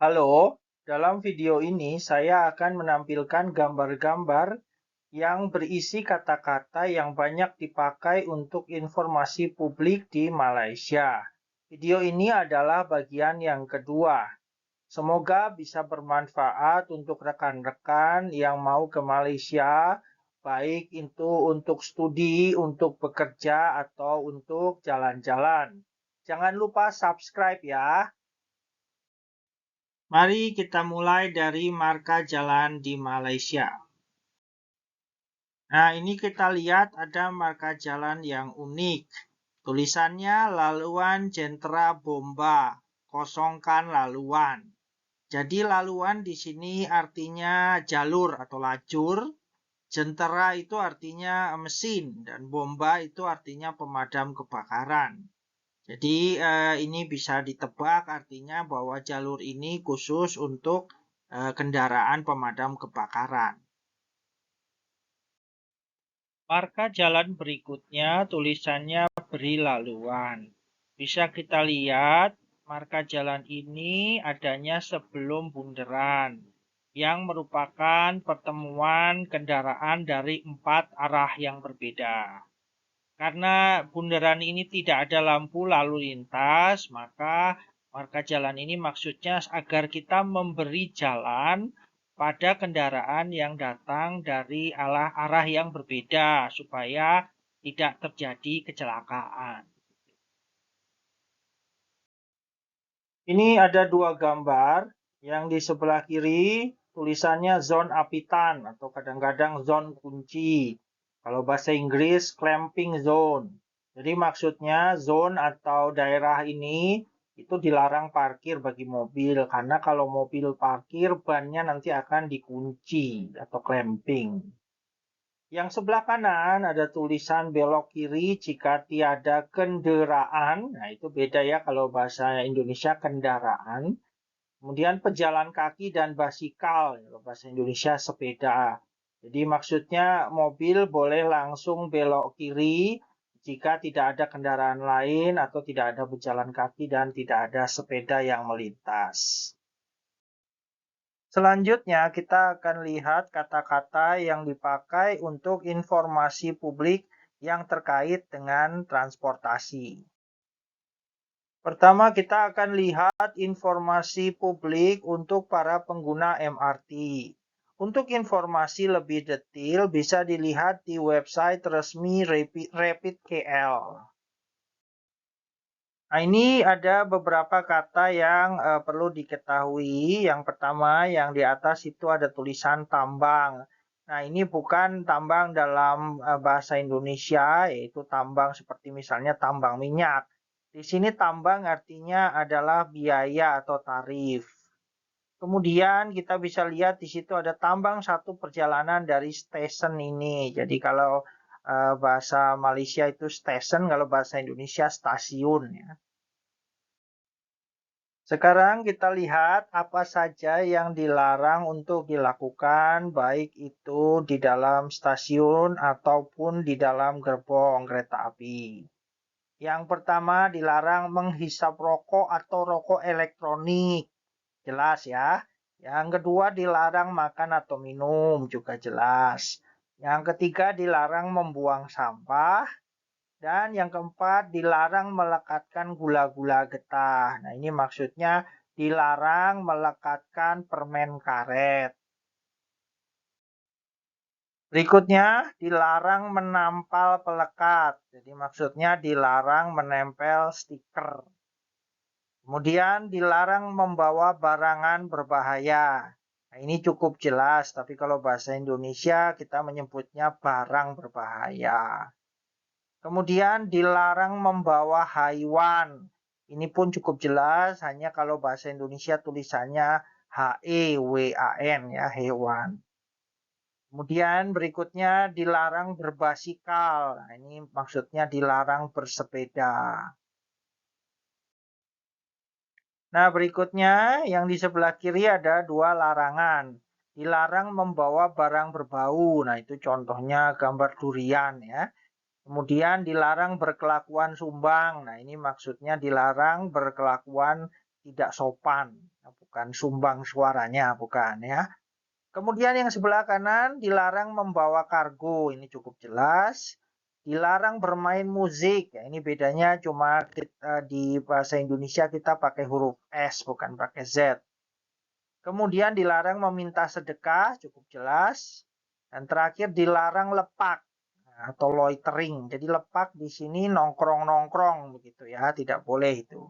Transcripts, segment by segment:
Halo, dalam video ini saya akan menampilkan gambar-gambar yang berisi kata-kata yang banyak dipakai untuk informasi publik di Malaysia. Video ini adalah bagian yang kedua. Semoga bisa bermanfaat untuk rekan-rekan yang mau ke Malaysia, baik itu untuk studi, untuk bekerja, atau untuk jalan-jalan. Jangan lupa subscribe ya. Mari kita mulai dari marka jalan di Malaysia. Nah, ini kita lihat ada marka jalan yang unik. Tulisannya laluan Jentera Bomba, kosongkan laluan. Jadi laluan di sini artinya jalur atau lajur. Jentera itu artinya mesin dan bomba itu artinya pemadam kebakaran. Jadi ini bisa ditebak artinya bahwa jalur ini khusus untuk kendaraan pemadam kebakaran. Marka jalan berikutnya tulisannya beri laluan. Bisa kita lihat marka jalan ini adanya sebelum bundaran yang merupakan pertemuan kendaraan dari 4 arah yang berbeda. Karena bundaran ini tidak ada lampu lalu lintas, maka marka jalan ini maksudnya agar kita memberi jalan pada kendaraan yang datang dari arah yang berbeda supaya tidak terjadi kecelakaan. Ini ada dua gambar, yang di sebelah kiri tulisannya zone apitan atau kadang-kadang zone kunci. Kalau bahasa Inggris clamping zone. Jadi maksudnya zone atau daerah ini itu dilarang parkir bagi mobil karena kalau mobil parkir bannya nanti akan dikunci atau clamping. Yang sebelah kanan ada tulisan belok kiri jika tiada kendaraan. Nah, itu beda ya kalau bahasa Indonesia kendaraan. Kemudian pejalan kaki dan basikal, kalau bahasa Indonesia sepeda. Jadi maksudnya mobil boleh langsung belok kiri jika tidak ada kendaraan lain atau tidak ada pejalan kaki dan tidak ada sepeda yang melintas. Selanjutnya kita akan lihat kata-kata yang dipakai untuk informasi publik yang terkait dengan transportasi. Pertama kita akan lihat informasi publik untuk para pengguna MRT. Untuk informasi lebih detail bisa dilihat di website resmi Rapid KL. Nah, ini ada beberapa kata yang perlu diketahui. Yang pertama, yang di atas itu ada tulisan tambang. Nah, ini bukan tambang dalam bahasa Indonesia, yaitu tambang seperti misalnya tambang minyak. Di sini tambang artinya adalah biaya atau tarif. Kemudian kita bisa lihat di situ ada tambang satu perjalanan dari stesen ini. Jadi kalau bahasa Malaysia itu stesen, kalau bahasa Indonesia stasiun ya. Sekarang kita lihat apa saja yang dilarang untuk dilakukan, baik itu di dalam stasiun ataupun di dalam gerbong kereta api. Yang pertama dilarang menghisap rokok atau rokok elektronik, jelas ya. Yang kedua dilarang makan atau minum, juga jelas. Yang ketiga dilarang membuang sampah. Dan yang keempat, dilarang melekatkan gula-gula getah. Nah, ini maksudnya dilarang melekatkan permen karet. Berikutnya, dilarang menampal pelekat. Jadi maksudnya dilarang menempel stiker. Kemudian dilarang membawa barangan berbahaya. Nah, ini cukup jelas, tapi kalau bahasa Indonesia kita menyebutnya barang berbahaya. Kemudian dilarang membawa haiwan. Ini pun cukup jelas, hanya kalau bahasa Indonesia tulisannya HEWAN ya, hewan. Kemudian berikutnya dilarang berbasikal. Nah, ini maksudnya dilarang bersepeda. Nah, berikutnya yang di sebelah kiri ada dua larangan. Dilarang membawa barang berbau. Nah, itu contohnya gambar durian ya. Kemudian dilarang berkelakuan sumbang. Nah, ini maksudnya dilarang berkelakuan tidak sopan, bukan sumbang suaranya, bukan ya. Kemudian yang sebelah kanan dilarang membawa kargo, ini cukup jelas. Dilarang bermain musik, ya ini bedanya cuma di bahasa Indonesia kita pakai huruf S bukan pakai Z. Kemudian dilarang meminta sedekah, cukup jelas. Dan terakhir dilarang lepak atau loitering. Jadi lepak di sini nongkrong-nongkrong begitu ya, tidak boleh itu.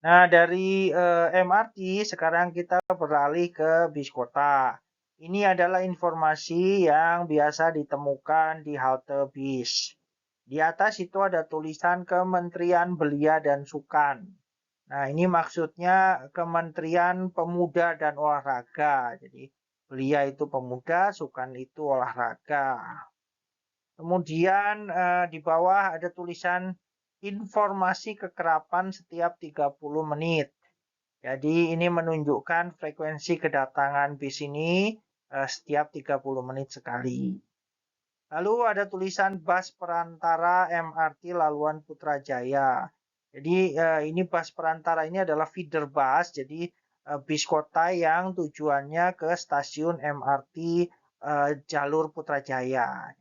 Nah, dari MRT sekarang kita beralih ke bis kota. Ini adalah informasi yang biasa ditemukan di halte bis. Di atas itu ada tulisan Kementerian Belia dan Sukan. Nah, ini maksudnya Kementerian Pemuda dan Olahraga. Jadi, belia itu pemuda, sukan itu olahraga. Kemudian di bawah ada tulisan informasi kekerapan setiap 30 menit. Jadi ini menunjukkan frekuensi kedatangan bis ini setiap 30 menit sekali. Lalu ada tulisan bus perantara MRT Laluan Putrajaya. Jadi ini bus perantara ini adalah feeder bus, jadi bis kota yang tujuannya ke stasiun MRT jalur Putrajaya.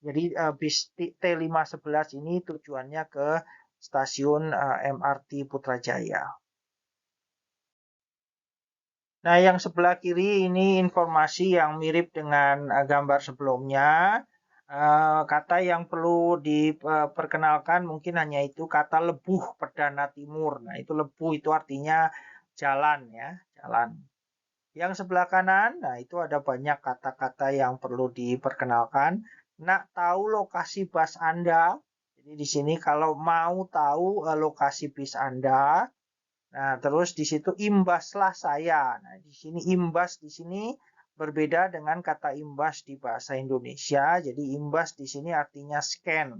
Jadi bis T511 ini tujuannya ke stasiun MRT Putrajaya. Nah, yang sebelah kiri ini informasi yang mirip dengan gambar sebelumnya. Kata yang perlu diperkenalkan mungkin hanya itu kata Lebuh Perdana Timur. Nah, itu Lebuh itu artinya jalan ya, jalan. Yang sebelah kanan, nah itu ada banyak kata-kata yang perlu diperkenalkan. Nak tahu lokasi bus Anda? Jadi di sini kalau mau tahu lokasi bis Anda, nah terus di situ imbaslah saya. Nah di sini imbas di sini berbeda dengan kata imbas di bahasa Indonesia. Jadi imbas di sini artinya scan.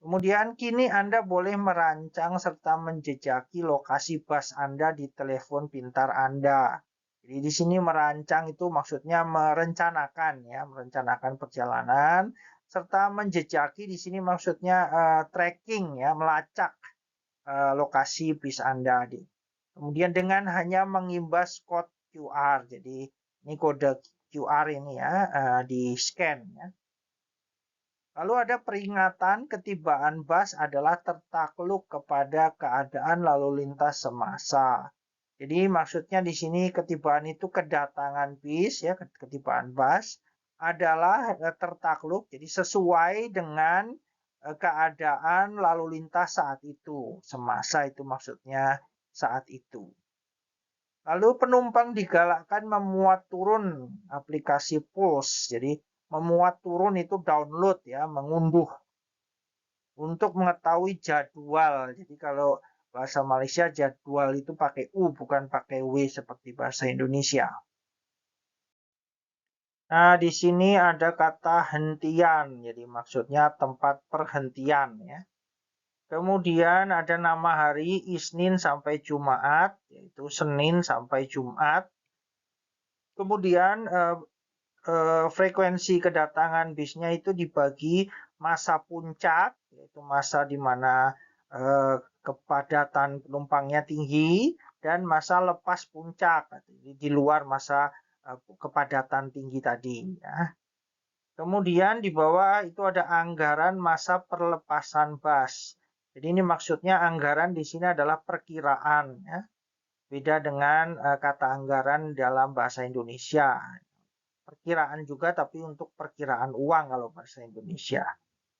Kemudian kini Anda boleh merancang serta menjejaki lokasi bus Anda di telepon pintar Anda. Jadi di sini merancang itu maksudnya merencanakan ya, merencanakan perjalanan serta menjejaki di sini maksudnya tracking ya, melacak lokasi bis Anda. Kemudian dengan hanya mengimbas kode QR. Jadi ini kode QR ini ya, di scan ya. Lalu ada peringatan ketibaan bus adalah tertakluk kepada keadaan lalu lintas semasa. Jadi maksudnya di sini ketibaan itu kedatangan bis ya, ketibaan bus adalah tertakluk, jadi sesuai dengan keadaan lalu lintas saat itu. Semasa itu maksudnya saat itu. Lalu penumpang digalakkan memuat turun aplikasi Pulse. Jadi memuat turun itu download ya, mengunduh untuk mengetahui jadwal. Jadi kalau bahasa Malaysia jadwal itu pakai U bukan pakai W seperti bahasa Indonesia. Nah, di sini ada kata hentian. Jadi maksudnya tempat perhentian ya. Kemudian ada nama hari Isnin sampai Jumat, yaitu Senin sampai Jumat. Kemudian frekuensi kedatangan bisnya itu dibagi masa puncak, yaitu masa di mana kepadatan penumpangnya tinggi, dan masa lepas puncak, di luar masa kepadatan tinggi tadi. Ya. Kemudian di bawah itu ada anggaran masa perlepasan bus. Jadi ini maksudnya anggaran di sini adalah perkiraan. Ya. Beda dengan kata anggaran dalam bahasa Indonesia. Perkiraan juga tapi untuk perkiraan uang kalau bahasa Indonesia.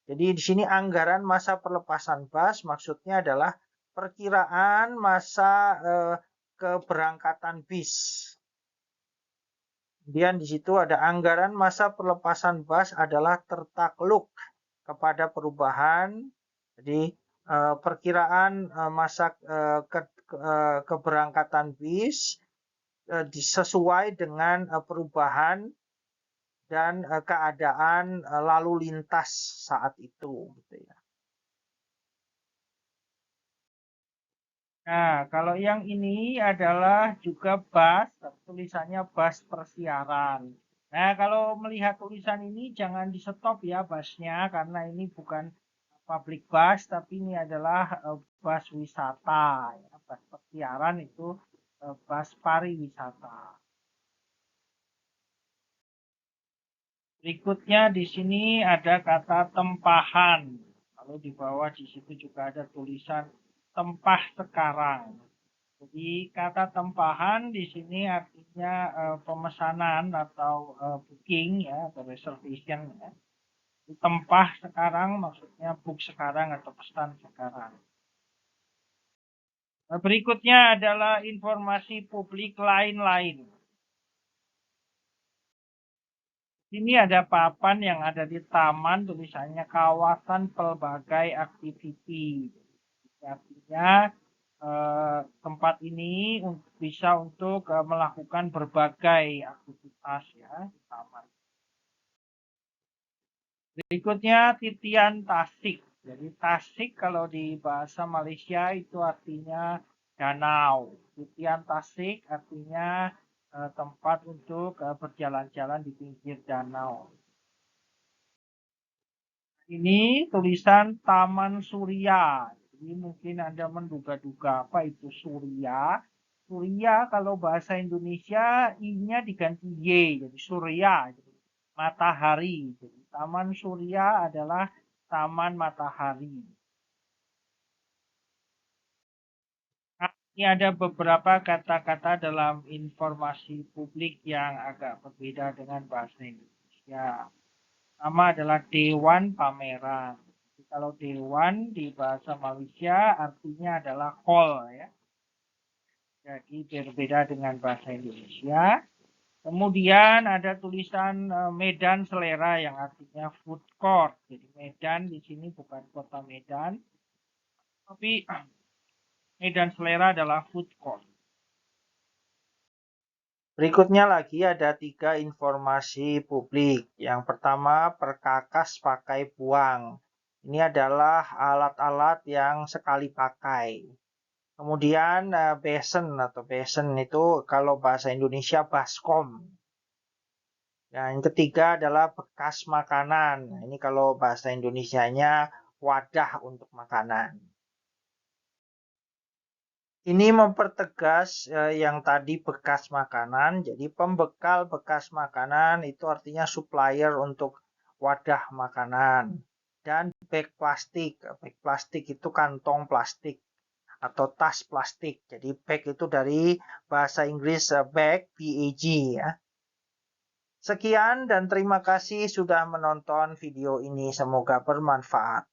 Jadi di sini anggaran masa perlepasan bus maksudnya adalah perkiraan masa keberangkatan bis. Kemudian di situ ada anggaran masa perlepasan bus adalah tertakluk kepada perubahan. Jadi perkiraan masa keberangkatan bis sesuai dengan perubahan dan keadaan lalu lintas saat itu gitu ya. Nah, kalau yang ini adalah juga bus, tulisannya bus persiaran. Nah, kalau melihat tulisan ini jangan di stop ya busnya karena ini bukan public bus, tapi ini adalah bus wisata, ya. Bus pertiaran itu bus pariwisata. Berikutnya di sini ada kata tempahan. Lalu di bawah di situ juga ada tulisan tempah sekarang. Jadi kata tempahan di sini artinya pemesanan atau booking ya, atau reservation ya. Tempah sekarang maksudnya book sekarang atau pesan sekarang. Berikutnya adalah informasi publik lain-lain. Ini ada papan yang ada di taman, tulisannya kawasan pelbagai aktiviti. Artinya tempat ini bisa untuk melakukan berbagai aktivitas ya di taman. Berikutnya titian tasik. Jadi tasik kalau di bahasa Malaysia itu artinya danau. Titian tasik artinya tempat untuk berjalan-jalan di pinggir danau. Ini tulisan Taman Surya. Jadi mungkin Anda menduga-duga apa itu Surya. Surya kalau bahasa Indonesia I-nya diganti Y, jadi Surya, jadi matahari. Jadi Taman Surya adalah taman matahari. Ini ada beberapa kata-kata dalam informasi publik yang agak berbeda dengan bahasa Indonesia. Pertama adalah Dewan Pameran. Jadi kalau Dewan di bahasa Malaysia artinya adalah hall ya. Jadi berbeda dengan bahasa Indonesia. Kemudian ada tulisan Medan Selera yang artinya food court. Jadi Medan di sini bukan kota Medan, tapi Medan Selera adalah food court. Berikutnya lagi ada 3 informasi publik. Yang pertama, perkakas pakai buang. Ini adalah alat-alat yang sekali pakai. Kemudian basin atau basin itu kalau bahasa Indonesia baskom. Yang ketiga adalah bekas makanan. Ini kalau bahasa Indonesianya wadah untuk makanan. Ini mempertegas yang tadi bekas makanan. Jadi pembekal bekas makanan itu artinya supplier untuk wadah makanan. Dan bag plastik. Bag plastik itu kantong plastik atau tas plastik. Jadi bag itu dari bahasa Inggris bag, B-A-G ya. Sekian dan terima kasih sudah menonton video ini. Semoga bermanfaat.